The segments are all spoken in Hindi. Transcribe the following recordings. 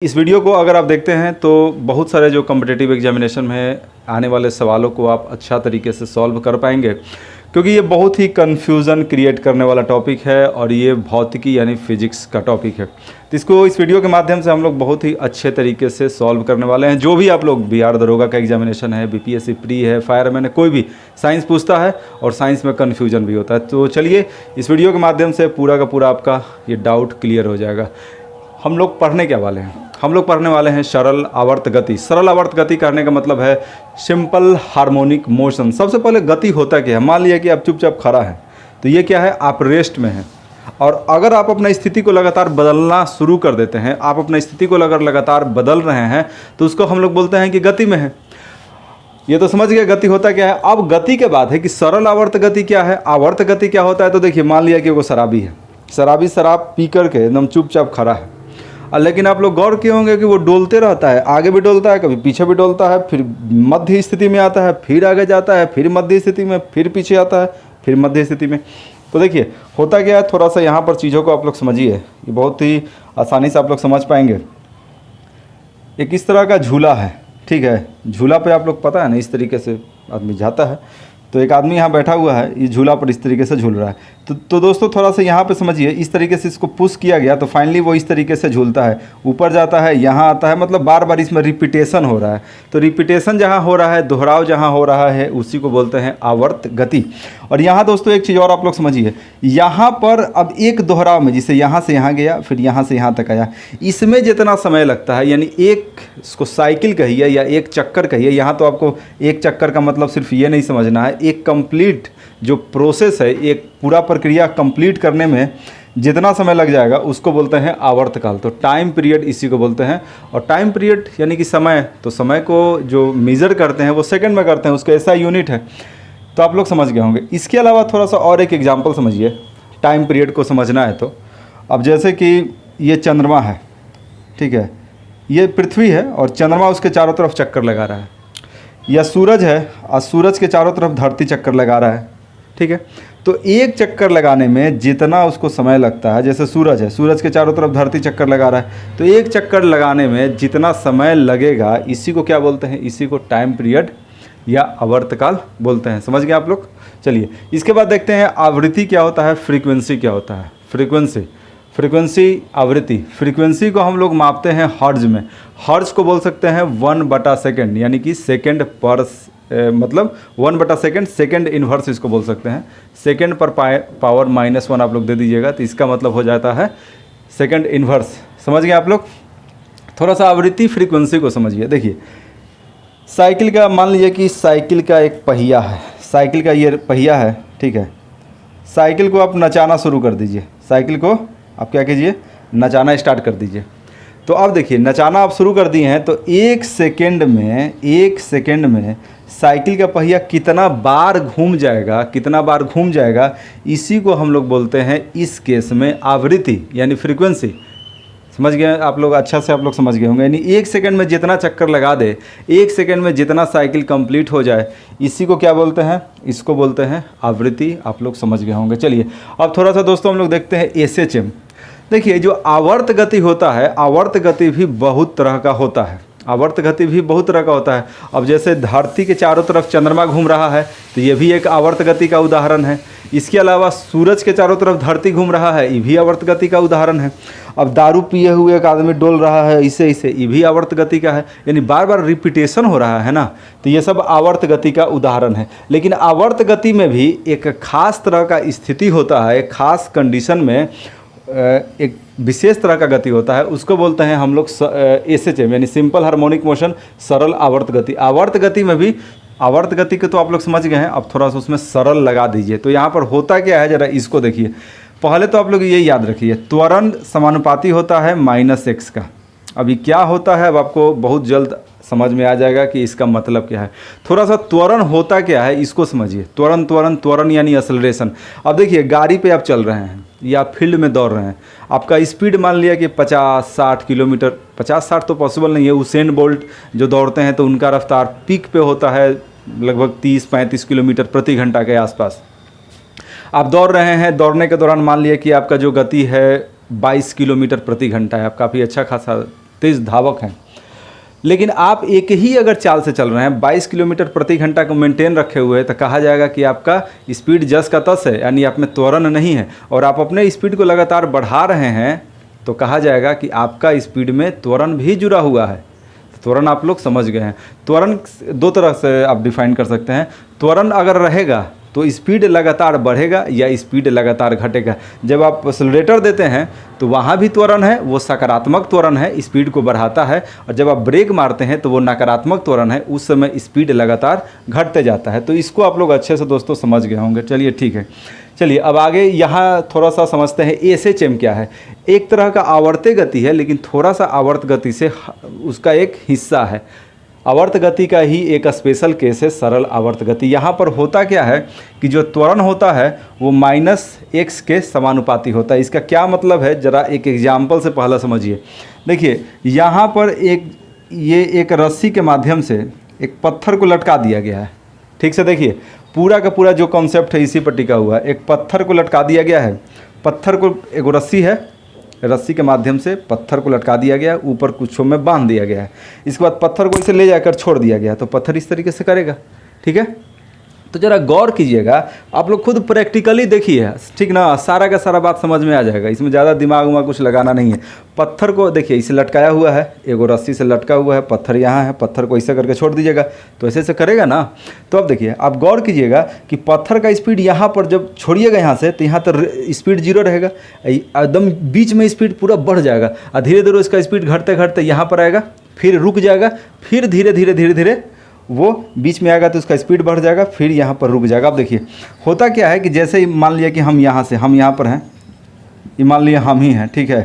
इस वीडियो को अगर आप देखते हैं तो बहुत सारे जो कॉम्पिटिटिव एग्जामिनेशन में आने वाले सवालों को आप अच्छा तरीके से सॉल्व कर पाएंगे, क्योंकि ये बहुत ही कन्फ्यूज़न क्रिएट करने वाला टॉपिक है और ये भौतिकी यानी फिजिक्स का टॉपिक है। तो इसको इस वीडियो के माध्यम से हम लोग बहुत ही अच्छे तरीके से सॉल्व करने वाले हैं। जो भी आप लोग बिहार दरोगा का एग्जामिनेशन है, बीपीएससी प्री है, फायरमैन है, कोई भी साइंस पूछता है और साइंस में कन्फ्यूजन भी होता है। तो चलिए इस वीडियो के माध्यम से पूरा का पूरा आपका ये डाउट क्लियर हो जाएगा। हम लोग पढ़ने क्या वाले हैं? हम लोग पढ़ने वाले हैं सरल आवर्त गति। सरल आवर्त गति करने का मतलब है सिंपल हार्मोनिक मोशन। सबसे पहले गति होता क्या है? मान लिया कि आप चुपचाप खड़ा है तो ये क्या है? आप रेस्ट में हैं, और अगर आप अपना स्थिति को लगातार बदलना शुरू कर देते हैं, आप अपना स्थिति को अगर लगातार बदल रहे हैं तो उसको हम लोग बोलते हैं कि गति में है। ये तो समझ गए गति होता क्या है। अब गति के बाद है कि सरल आवर्त गति क्या है, आवर्त गति क्या होता है। तो देखिए, मान लिया कि वो शराबी है, शराबी शराब पी करके एकदम चुपचाप खड़ा है, लेकिन आप लोग गौर किए होंगे कि वो डोलते रहता है, आगे भी डोलता है, कभी पीछे भी डोलता है, फिर मध्य स्थिति में आता है, फिर आगे जाता है, फिर मध्य स्थिति में, फिर पीछे आता है, फिर मध्य स्थिति में। तो देखिए होता क्या है, थोड़ा सा यहाँ पर चीज़ों को आप लोग समझिए, ये बहुत ही आसानी से आप लोग समझ पाएंगे। एक इस तरह का झूला है, ठीक है, झूला पे आप लोग पता है ना, इस तरीके से आदमी जाता है। तो एक आदमी यहाँ बैठा हुआ है, ये झूला पर इस तरीके से झूल रहा है। तो दोस्तों थोड़ा सा यहाँ पे समझिए, इस तरीके से इसको पुश किया गया तो फाइनली वो इस तरीके से झूलता है, ऊपर जाता है, यहाँ आता है, मतलब बार बार इसमें रिपीटेशन हो रहा है। तो रिपीटेशन जहाँ हो रहा है, दोहराव जहाँ हो रहा है, उसी को बोलते हैं आवर्त गति। और यहाँ दोस्तों एक चीज़ और आप लोग समझिए, यहाँ पर अब एक दोहराव में, जिसे यहाँ से यहाँ गया फिर यहाँ से यहाँ तक आया, इसमें जितना समय लगता है, यानी एक इसको साइकिल कहिए या एक चक्कर कहिए। यहाँ तो आपको एक चक्कर का मतलब सिर्फ ये नहीं समझना है, एक कंप्लीट जो प्रोसेस है, एक पूरा प्रक्रिया कंप्लीट करने में जितना समय लग जाएगा उसको बोलते हैं आवर्तकाल। तो टाइम पीरियड इसी को बोलते हैं। और टाइम पीरियड यानी कि समय, तो समय को जो मेज़र करते हैं वो सेकंड में करते हैं, उसका ऐसा यूनिट है। तो आप लोग समझ गए होंगे। इसके अलावा थोड़ा सा और एक एग्जाम्पल समझिए, टाइम पीरियड को समझना है तो। अब जैसे कि ये चंद्रमा है, ठीक है, ये पृथ्वी है और चंद्रमा उसके चारों तरफ चक्कर लगा रहा है, या सूरज है और सूरज के चारों तरफ धरती चक्कर लगा रहा है, ठीक है। तो एक चक्कर लगाने में जितना उसको समय लगता है, जैसे सूरज है, सूरज के चारों तरफ धरती चक्कर लगा रहा है, तो एक चक्कर लगाने में जितना समय लगेगा इसी को क्या बोलते हैं? इसी को टाइम पीरियड या आवर्तकाल बोलते हैं। समझ गए आप लोग? चलिए इसके बाद देखते हैं आवृत्ति क्या होता है, फ्रीक्वेंसी क्या होता है। फ्रीक्वेंसी आवृत्ति, फ्रीक्वेंसी को हम लोग मापते हैं हर्ट्ज में। हर्ट्ज को बोल सकते हैं 1/सेकंड, यानी कि सेकंड पर मतलब 1/सेकंड, सेकंड इन्वर्स इसको बोल सकते हैं। सेकंड पर पावर -1 आप लोग दे दीजिएगा तो इसका मतलब हो जाता है सेकंड इन्वर्स। समझ गए आप लोग? थोड़ा सा आवृत्ति फ्रीक्वेंसी को समझिए। देखिए साइकिल का, मान लीजिए कि साइकिल का एक पहिया है, साइकिल का ये पहिया है, ठीक है। साइकिल को आप नचाना शुरू कर दीजिए, साइकिल को आप क्या कीजिए? नचाना स्टार्ट कर दीजिए। तो अब देखिए नचाना आप शुरू कर दिए हैं तो एक सेकंड में साइकिल का पहिया कितना बार घूम जाएगा, इसी को हम लोग बोलते हैं इस केस में आवृत्ति यानी फ्रीक्वेंसी। समझ गए आप लोग? अच्छा से आप लोग समझ गए होंगे। यानी एक सेकंड में जितना चक्कर लगा दे, एक सेकंड में जितना साइकिल कंप्लीट हो जाए, इसी को क्या बोलते हैं? इसको बोलते हैं आवृत्ति। आप लोग समझ गए होंगे। चलिए अब थोड़ा सा दोस्तों हम लोग देखते हैं SHM। देखिए जो आवर्त गति होता है, आवर्त गति भी बहुत तरह का होता है, आवर्त गति भी बहुत तरह का होता है। अब जैसे धरती के चारों तरफ चंद्रमा घूम रहा है तो ये भी एक आवर्त गति का उदाहरण है। इसके अलावा सूरज के चारों तरफ धरती घूम रहा है, ये भी आवर्त गति का उदाहरण है। अब दारू पिए हुए एक आदमी डोल रहा है इसे, ये भी आवर्त गति का है। यानी बार बार रिपीटेशन हो रहा है ना, तो ये सब आवर्त गति का उदाहरण है। लेकिन आवर्त गति में भी एक खास तरह का स्थिति होता है, एक खास कंडीशन में एक विशेष तरह का गति होता है, उसको बोलते हैं हम लोग SHM यानी सिंपल हार्मोनिक मोशन, सरल आवर्त गति। आवर्त गति में भी, आवर्त गति को तो आप लोग समझ गए हैं, अब थोड़ा सा उसमें सरल लगा दीजिए। तो यहाँ पर होता क्या है, जरा इसको देखिए। पहले तो आप लोग ये याद रखिए, त्वरण समानुपाती होता है -x का। अभी क्या होता है अब आपको बहुत जल्द समझ में आ जाएगा कि इसका मतलब क्या है। थोड़ा सा त्वरण होता क्या है इसको समझिए। त्वरण यानी एक्सेलरेशन। अब देखिए गाड़ी पे आप चल रहे हैं या फील्ड में दौड़ रहे हैं, आपका स्पीड मान लिया कि 50-60 किलोमीटर, 50-60 तो पॉसिबल नहीं है। उसेन बोल्ट जो दौड़ते हैं तो उनका रफ्तार पीक पे होता है लगभग 30-35 किलोमीटर प्रति घंटा के आसपास। आप दौड़ रहे हैं, दौड़ने के दौरान मान लिया कि आपका जो गति है 22 किलोमीटर प्रति घंटा है। आप काफ़ी अच्छा खासा तेज़ धावक हैं। लेकिन आप एक ही अगर चाल से चल रहे हैं, 22 किलोमीटर प्रति घंटा को मेंटेन रखे हुए हैं, तो कहा जाएगा कि आपका स्पीड जस का तस है, यानी आप में त्वरण नहीं है। और आप अपने स्पीड को लगातार बढ़ा रहे हैं तो कहा जाएगा कि आपका स्पीड में त्वरण भी जुड़ा हुआ है। त्वरण आप लोग समझ गए हैं। त्वरण दो तरह से आप डिफाइन कर सकते हैं। त्वरण अगर रहेगा तो स्पीड लगातार बढ़ेगा या स्पीड लगातार घटेगा। जब आप एक्सेलरेटर देते हैं तो वहाँ भी त्वरण है, वो सकारात्मक त्वरण है, स्पीड को बढ़ाता है। और जब आप ब्रेक मारते हैं तो वो नकारात्मक त्वरण है, उस समय स्पीड लगातार घटते जाता है। तो इसको आप लोग अच्छे से दोस्तों समझ गए होंगे। चलिए ठीक है, चलिए अब आगे यहाँ थोड़ा सा समझते हैं SHM क्या है। एक तरह का आवर्त गति है, लेकिन थोड़ा सा आवर्त गति से उसका एक हिस्सा है। आवर्त गति का ही एक स्पेशल केस है सरल आवर्त गति। यहाँ पर होता क्या है कि जो त्वरण होता है वो -x के समानुपाती होता है। इसका क्या मतलब है, ज़रा एक एग्जाम्पल से पहला समझिए। देखिए यहाँ पर ये एक रस्सी के माध्यम से एक पत्थर को लटका दिया गया है। ठीक से देखिए, पूरा का पूरा जो कॉन्सेप्ट है इसी पर टिका हुआ है। एक पत्थर को लटका दिया गया है, पत्थर को एक रस्सी है, रस्सी के माध्यम से पत्थर को लटका दिया गया, ऊपर कुछों में बांध दिया गया है। इसके बाद पत्थर को इसे ले जाकर छोड़ दिया गया, तो पत्थर इस तरीके से करेगा। ठीक है, तो ज़रा गौर कीजिएगा, आप लोग खुद प्रैक्टिकली देखिए, ठीक ना, सारा का सारा बात समझ में आ जाएगा। इसमें ज़्यादा दिमाग उमाग कुछ लगाना नहीं है। पत्थर को देखिए इसे लटकाया हुआ है, एगो रस्सी से लटका हुआ है, पत्थर यहाँ है, पत्थर को ऐसे करके छोड़ दीजिएगा तो ऐसे करेगा ना। तो अब देखिए, आप गौर कीजिएगा कि पत्थर का स्पीड यहाँ पर जब छोड़िएगा यहाँ से, तो यहाँ तक स्पीड 0 रहेगा, एकदम बीच में स्पीड पूरा बढ़ जाएगा और धीरे धीरे उसका स्पीड घटते घटते यहाँ पर आएगा, फिर रुक जाएगा, फिर धीरे धीरे वो बीच में आएगा तो उसका स्पीड बढ़ जाएगा, फिर यहाँ पर रुक जाएगा। अब देखिए होता क्या है कि जैसे ही मान लिया कि हम यहाँ पर हैं, ये मान लिया हम ही हैं, ठीक है,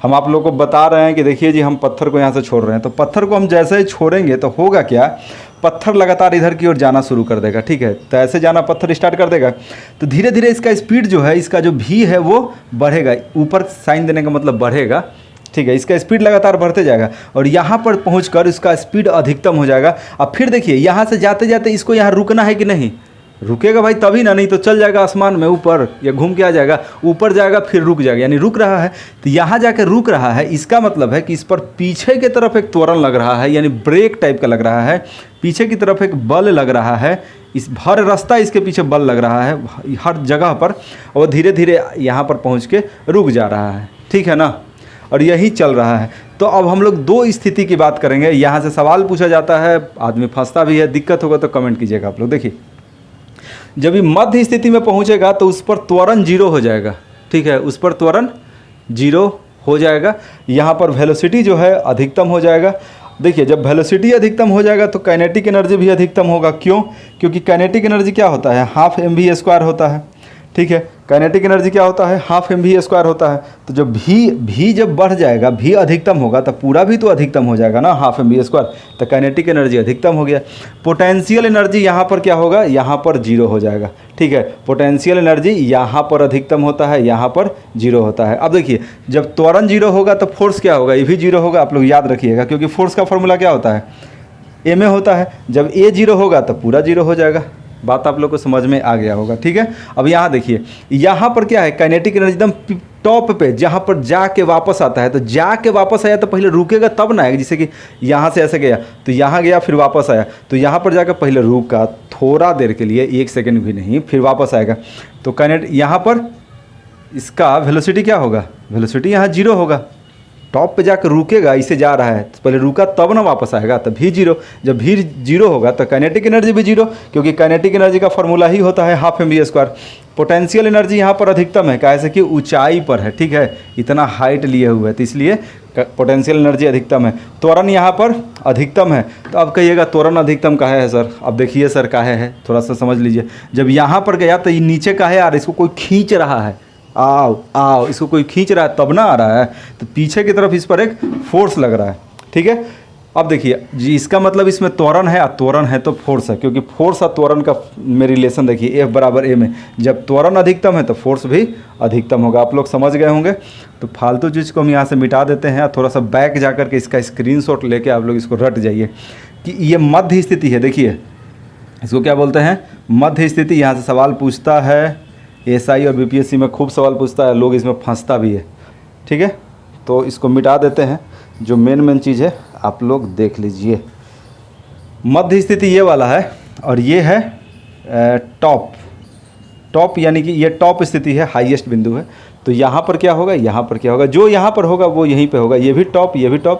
हम आप लोगों को बता रहे हैं कि देखिए जी हम पत्थर को यहाँ से छोड़ रहे हैं। तो पत्थर को हम जैसे ही छोड़ेंगे तो होगा क्या, पत्थर लगातार इधर की ओर जाना शुरू कर देगा। ठीक है, तो ऐसे जाना पत्थर स्टार्ट कर देगा, तो धीरे धीरे इसका स्पीड जो है, इसका जो भी है वो बढ़ेगा। ऊपर साइन देने का मतलब बढ़ेगा। ठीक है, इसका स्पीड लगातार बढ़ते जाएगा और यहाँ पर पहुँचकर इसका स्पीड अधिकतम हो जाएगा। अब फिर देखिए यहाँ से जाते जाते इसको यहाँ रुकना है कि नहीं, रुकेगा भाई तभी ना, नहीं तो चल जाएगा आसमान में ऊपर या घूम के आ जाएगा, ऊपर जाएगा फिर रुक जाएगा, यानी रुक रहा है। तो यहाँ जाकर रुक रहा है, इसका मतलब है कि इस पर पीछे की तरफ एक त्वरण लग रहा है, यानी ब्रेक टाइप का लग रहा है, पीछे की तरफ एक बल लग रहा है। इस हर रास्ता इसके पीछे बल लग रहा है हर जगह पर, और धीरे धीरे यहाँ पर पहुँच के रुक जा रहा है। ठीक है ना, और यही चल रहा है। तो अब हम लोग दो स्थिति की बात करेंगे। यहाँ से सवाल पूछा जाता है, आदमी फंसता भी है, दिक्कत होगा तो कमेंट कीजिएगा आप लोग। देखिए जब ये मध्य स्थिति में पहुँचेगा तो उस पर त्वरण 0 हो जाएगा। ठीक है, उस पर त्वरण 0 हो जाएगा। यहाँ पर वेलोसिटी जो है अधिकतम हो जाएगा। देखिए जब वेलोसिटी अधिकतम हो जाएगा तो काइनेटिक एनर्जी भी अधिकतम होगा। क्यों? क्योंकि काइनेटिक एनर्जी क्या होता है, ½ mv² होता है। ठीक है, काइनेटिक एनर्जी क्या होता है, ½ mv² होता है। तो जब भी जब बढ़ जाएगा, भी अधिकतम होगा तो पूरा भी तो अधिकतम हो जाएगा ना, ½ mv²। तो काइनेटिक एनर्जी अधिकतम हो गया। पोटेंशियल एनर्जी यहाँ पर क्या होगा, यहाँ पर 0 हो जाएगा। ठीक है, पोटेंशियल एनर्जी यहाँ पर अधिकतम होता है, यहाँ पर 0 होता है। अब देखिए जब त्वरण 0 होगा तो फोर्स क्या होगा, ये भी 0 होगा। आप लोग याद रखिएगा, क्योंकि फोर्स का फॉर्मूला क्या होता है, A में होता है। जब A 0 होगा तो पूरा 0 हो जाएगा। बात आप लोग को समझ में आ गया होगा। ठीक है, अब यहाँ देखिए, यहाँ पर क्या है, काइनेटिक एनर्जी एकदम टॉप पे, जहाँ पर जाके वापस आता है। तो जाके वापस आया तो पहले रुकेगा तब ना आएगा, जैसे कि यहाँ से ऐसे गया तो यहाँ गया फिर वापस आया, तो यहाँ पर जाकर पहले रुका थोड़ा देर के लिए, 1 सेकेंड भी नहीं, फिर वापस आएगा। तो काइनेटिक यहाँ पर इसका वेलोसिटी क्या होगा, वेलोसिटी यहाँ 0 होगा। टॉप पे जाकर रुकेगा, इसे जा रहा है तो पहले रुका तब ना वापस आएगा, तो भी 0। जब भी 0 होगा तो काइनेटिक एनर्जी भी 0, क्योंकि काइनेटिक एनर्जी का फॉर्मूला ही होता है ½ mv²। पोटेंशियल एनर्जी यहाँ पर अधिकतम है, कैसे कि ऊंचाई पर है। ठीक है, इतना हाइट लिए हुए है तो इसलिए पोटेंशियल एनर्जी अधिकतम है। त्वरण यहाँ पर अधिकतम है। तो अब कहिएगा त्वरण अधिकतम काहे है सर, अब देखिए सर काहे है, थोड़ा सा समझ लीजिए। जब यहाँ पर गया तो ये नीचे काहे आ रहा है, इसको कोई खींच रहा है, आओ इसको कोई खींच रहा है तब ना आ रहा है, तो पीछे की तरफ इस पर एक फोर्स लग रहा है। ठीक है, अब देखिए जी, इसका मतलब इसमें त्वरण है, त्वरण है तो फोर्स है, क्योंकि फोर्स और त्वरण का में रिलेशन देखिए, F = a में जब त्वरण अधिकतम है तो फोर्स भी अधिकतम होगा। आप लोग समझ गए होंगे। तो फालतू चीज़ को हम यहाँ से मिटा देते हैं, थोड़ा सा बैक जा कर के इसका स्क्रीनशॉट लेके आप लोग इसको रट जाइए कि ये मध्य स्थिति है। देखिए इसको क्या बोलते हैं, मध्य स्थिति। यहाँ से सवाल पूछता है, SI और BPSC में खूब सवाल पूछता है, लोग इसमें फंसता भी है। ठीक है, तो इसको मिटा देते हैं। जो मेन चीज़ है आप लोग देख लीजिए। मध्य स्थिति ये वाला है और ये है टॉप यानी कि ये टॉप स्थिति है, हाईएस्ट बिंदु है। तो यहाँ पर क्या होगा, यहाँ पर क्या होगा, जो यहाँ पर होगा वो यहीं पे होगा। ये भी टॉप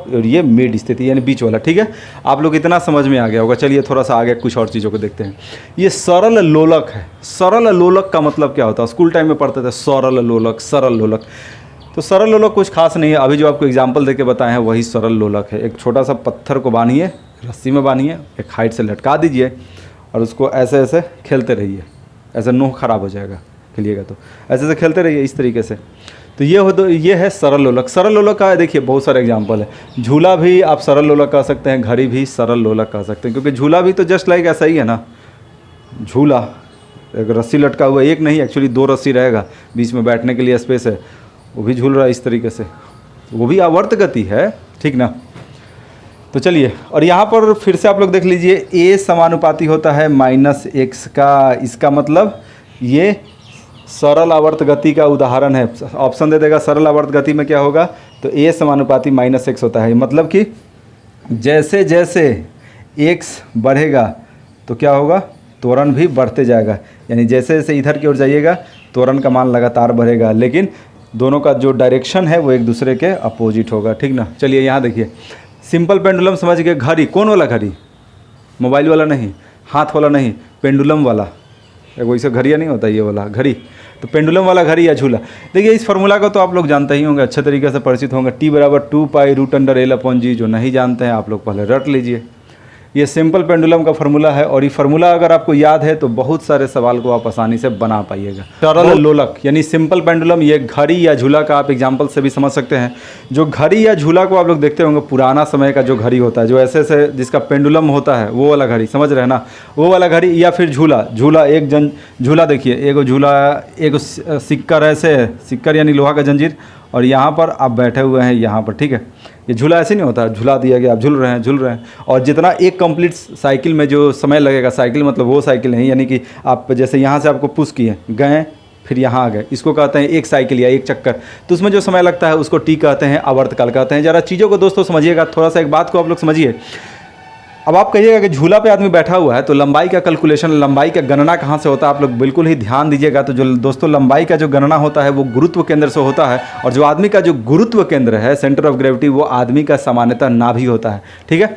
और ये मिड स्थिति यानी बीच वाला। ठीक है, आप लोग इतना समझ में आ गया होगा। चलिए थोड़ा सा आगे कुछ और चीज़ों को देखते हैं। ये सरल लोलक है। सरल लोलक का मतलब क्या होता है, स्कूल टाइम में पढ़ते थे सरल लोलक। तो सरल लोलक कुछ खास नहीं है, अभी जो आपको एग्जाम्पल देके बताए हैं वही सरल लोलक है। एक छोटा सा पत्थर को बांधिए, रस्सी में बांधिए, एक हाइट से लटका दीजिए और उसको ऐसे ऐसे खेलते रहिए। ऐसे नोह खराब हो जाएगा खेलिएगा तो, ऐसे खेलते रहिए इस तरीके से। तो ये है सरल लोलक। सरल लोलक का देखिए बहुत सारे एग्जांपल है। झूला भी आप सरल लोलक कह सकते हैं, घड़ी भी सरल लोलक कह सकते हैं, क्योंकि झूला भी तो जस्ट लाइक ऐसा ही है ना। झूला एक रस्सी लटका हुआ, एक नहीं एक्चुअली 2 रस्सी रहेगा, बीच में बैठने के लिए स्पेस है, वो भी झूल रहा है इस तरीके से, वो भी आवर्त गति है, ठीक ना। तो चलिए, और यहाँ पर फिर से आप लोग देख लीजिए, ए समानुपाती होता है -x का। इसका मतलब ये सरल आवर्त गति का उदाहरण है। ऑप्शन दे देगा सरल आवर्त गति में क्या होगा, तो a समानुपाती -x होता है। मतलब कि जैसे जैसे x बढ़ेगा तो क्या होगा, त्वरण भी बढ़ते जाएगा। यानी जैसे जैसे इधर की ओर जाइएगा त्वरण का मान लगातार बढ़ेगा, लेकिन दोनों का जो डायरेक्शन है वो एक दूसरे के अपोजिट होगा, ठीक ना। चलिए यहाँ देखिए, सिंपल पेंडुलम समझ गए। घड़ी, कौन वाला घड़ी, मोबाइल वाला नहीं, हाथ वाला नहीं, पेंडुलम वाला। वैसे घड़िया नहीं होता ये वाला घड़ी, तो पेंडुलम वाला घड़ी या झूला। देखिए इस फार्मूला को तो आप लोग जानते ही होंगे, अच्छे तरीके से परिचित होंगे। T = 2π√L/g। जो नहीं जानते हैं आप लोग पहले रट लीजिए। ये सिंपल पेंडुलम का फार्मूला है, और ये फार्मूला अगर आपको याद है तो बहुत सारे सवाल को आप आसानी से बना पाइएगा। सरल लोलक यानी सिंपल पेंडुलम, ये घड़ी या झूला का आप एग्जांपल से भी समझ सकते हैं। जो घड़ी या झूला को आप लोग देखते होंगे, पुराना समय का जो घड़ी होता है, जो ऐसे ऐसे जिसका पेंडुलम होता है, वो वाला घड़ी, समझ रहे हैं ना, वो वाला घड़ी। या फिर झूला एक झूला देखिए, एक झूला, एक सिक्कर, ऐसे सिक्कर यानी लोहा का जंजीर, और यहाँ पर आप बैठे हुए हैं यहाँ पर, ठीक है। ये झूला ऐसे नहीं होता, झूला दिया गया, आप झूल रहे हैं। और जितना एक कंप्लीट साइकिल में जो समय लगेगा, साइकिल मतलब वो साइकिल नहीं, यानी कि आप जैसे यहाँ से आपको पुश किए, गए फिर यहाँ आ गए, इसको कहते हैं एक साइकिल या एक चक्कर। तो उसमें जो समय लगता है उसको टी कहते हैं, आवर्तकाल कहते हैं। ज़रा चीज़ों को दोस्तों समझिएगा, थोड़ा सा एक बात को आप लोग समझिए। अब आप कहिएगा कि झूला पे आदमी बैठा हुआ है तो लंबाई का कैलकुलेशन, लंबाई का गणना कहाँ से होता है, आप लोग बिल्कुल ही ध्यान दीजिएगा। तो जो दोस्तों लंबाई का जो गणना होता है वो गुरुत्व केंद्र से होता है, और जो आदमी का जो गुरुत्व केंद्र है, सेंटर ऑफ ग्रेविटी, वो आदमी का सामान्यतः नाभि होता है, ठीक है।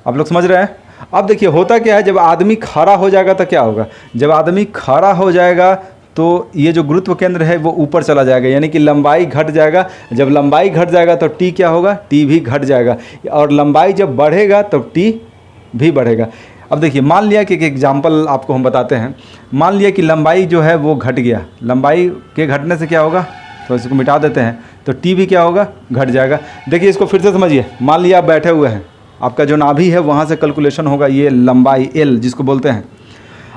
आप लोग समझ रहे हैं। अब देखिए होता क्या है, जब आदमी खड़ा हो जाएगा तो क्या होगा, जब आदमी खड़ा हो जाएगा तो ये जो गुरुत्व केंद्र है वो ऊपर चला जाएगा, यानी कि लंबाई घट जाएगा। जब लंबाई घट जाएगा तो टी क्या होगा, टी भी घट जाएगा, और लंबाई जब बढ़ेगा तो टी भी बढ़ेगा। अब देखिए, मान लिया कि एक एग्जाम्पल आपको हम बताते हैं। मान लिया कि लंबाई जो है वो घट गया, लंबाई के घटने से क्या होगा, तो इसको मिटा देते हैं, तो टी भी क्या होगा, घट जाएगा। देखिए इसको फिर से समझिए। मान लिया आप बैठे हुए हैं, आपका जो नाभि है वहाँ से कैलकुलेशन होगा, ये लंबाई L जिसको बोलते हैं।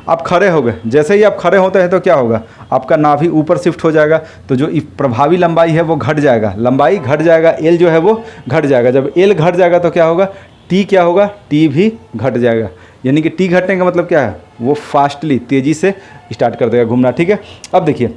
आप खड़े हो गए, जैसे ही आप खड़े होते हैं तो क्या होगा, आपका नाभि ऊपर शिफ्ट हो जाएगा, तो जो प्रभावी लंबाई है वो घट जाएगा, लंबाई घट जाएगा, L जो है वो घट जाएगा। जब L घट जाएगा तो क्या होगा, टी क्या होगा, टी भी घट जाएगा। यानी कि टी घटने का मतलब क्या है, वो फास्टली, तेज़ी से स्टार्ट कर देगा घूमना, ठीक है। अब देखिए,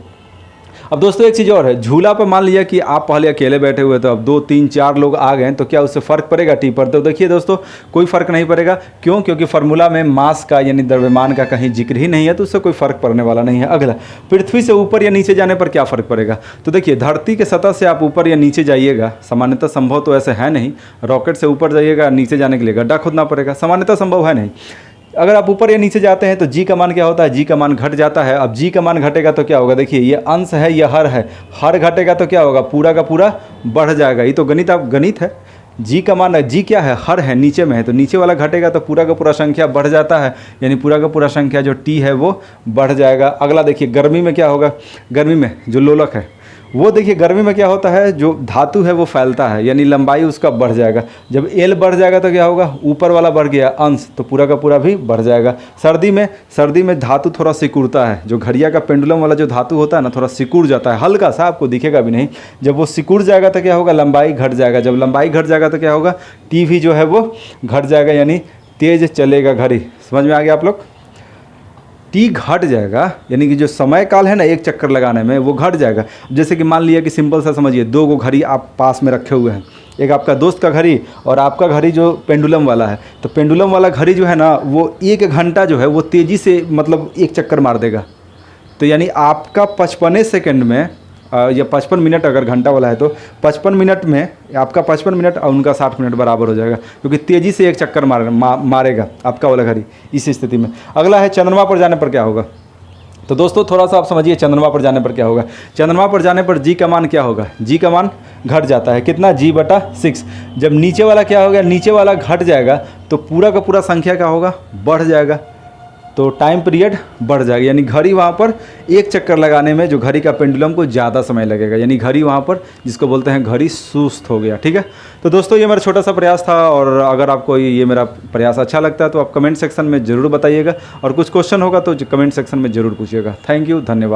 अब दोस्तों एक चीज़ और है, झूला पर मान लिया कि आप पहले अकेले बैठे हुए, तो अब 2 3 4 लोग आ गए, तो क्या उससे फ़र्क पड़ेगा टी पर? तो देखिए दोस्तों, कोई फ़र्क नहीं पड़ेगा। क्यों? क्योंकि फार्मूला में मास का यानी द्रव्यमान का कहीं जिक्र ही नहीं है, तो उससे कोई फ़र्क पड़ने वाला नहीं है। अगला, पृथ्वी से ऊपर या नीचे जाने पर क्या फ़र्क पड़ेगा? तो देखिए, धरती के सतह से आप ऊपर या नीचे जाइएगा, सामान्यतः संभव तो ऐसे है नहीं। रॉकेट से ऊपर जाइएगा, नीचे जाने के लिए गड्ढा खोदना पड़ेगा, सामान्यतः संभव है नहीं। अगर आप ऊपर या नीचे जाते हैं तो जी का मान क्या होता है, जी का मान घट जाता है। अब जी का मान घटेगा तो क्या होगा, देखिए ये अंश है, ये हर है, हर घटेगा तो क्या होगा, पूरा का पूरा बढ़ जाएगा। ये तो गणित है। जी का मान, जी क्या है, हर है, नीचे में है, तो नीचे वाला घटेगा तो पूरा का पूरा संख्या बढ़ जाता है, यानी पूरा का पूरा संख्या जो टी है वो बढ़ जाएगा। अगला देखिए, गर्मी में क्या होगा, गर्मी में जो लोलक है वो देखिए, गर्मी में क्या होता है, जो धातु है वो फैलता है, यानी लंबाई उसका बढ़ जाएगा। जब एल बढ़ जाएगा तो क्या होगा, ऊपर वाला बढ़ गया अंश, तो पूरा का पूरा भी बढ़ जाएगा। सर्दी में धातु थोड़ा सिकुड़ता है, जो घड़िया का पेंडुलम वाला जो धातु होता है ना, थोड़ा सिकुड़ जाता है, हल्का सा, आपको दिखेगा भी नहीं। जब वो सिकुड़ जाएगा तो क्या होगा, लंबाई घट जाएगा। जब लंबाई घट जाएगा तो क्या होगा, टी भी जो है वो घट जाएगा, यानी तेज चलेगा घड़ी। समझ में आ गया आप लोग? टी घट जाएगा, यानी कि जो समय काल है ना एक चक्कर लगाने में, वो घट जाएगा। जैसे कि मान लिया कि सिंपल सा समझिए, 2 घड़ी आप पास में रखे हुए हैं, एक आपका दोस्त का घड़ी और आपका घड़ी जो पेंडुलम वाला है, तो पेंडुलम वाला घड़ी जो है ना वो 1 घंटा जो है वो तेज़ी से मतलब एक चक्कर मार देगा। तो यानी आपका 55 सेकंड में या 55 मिनट, अगर घंटा वाला है तो 55 मिनट में आपका 55 मिनट और उनका 60 मिनट बराबर हो जाएगा, क्योंकि तेज़ी से एक चक्कर मारेगा आपका वाला घड़ी इस स्थिति में। अगला है चंद्रमा पर जाने पर क्या होगा। तो दोस्तों थोड़ा सा आप समझिए चंद्रमा पर जाने पर क्या होगा। चंद्रमा पर जाने पर जी का मान क्या होगा, जी का मान घट जाता है, कितना, g/6। जब नीचे वाला क्या होगा, नीचे वाला घट जाएगा तो पूरा का पूरा संख्या क्या होगा, बढ़ जाएगा, तो टाइम पीरियड बढ़ जाएगा। यानी घड़ी वहाँ पर एक चक्कर लगाने में जो घड़ी का पेंडुलम को ज़्यादा समय लगेगा, यानी घड़ी वहाँ पर जिसको बोलते हैं घड़ी सुस्त हो गया। ठीक है, तो दोस्तों ये मेरा छोटा सा प्रयास था, और अगर आपको ये मेरा प्रयास अच्छा लगता है तो आप कमेंट सेक्शन में ज़रूर बताइएगा, और कुछ क्वेश्चन होगा तो कमेंट सेक्शन में ज़रूर पूछिएगा। थैंक यू, धन्यवाद।